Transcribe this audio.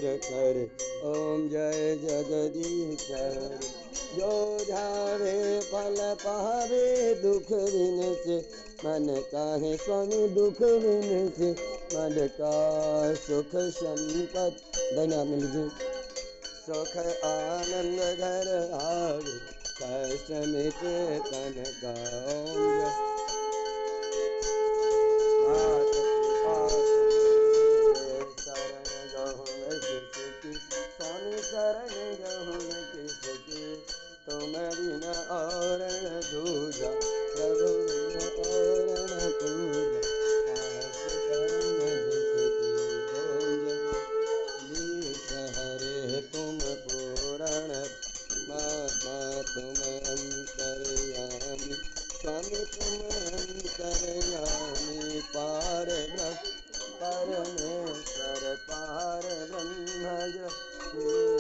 कर। ओम जय जगदीश्वर। जो ध्यावे फल पावे दुख बिन से, मन काहे स्वामी दुख बिन से, मन का सुख संपत। धन्यवाद लीजिए। सुख आनंद घर आवे, कष्ट मिटे तन का। शरण गहुन किसकी, स्वामी शरण गहुन किसकी, तुम बिन और दूजा, प्रभु बिन और पूजा। हरे तुम पूरण मामा तुम अंतर्यामी, स्वामी तुम अंतर्यामी। पार ब्रह्म परमेश्वर पार ब्रह्म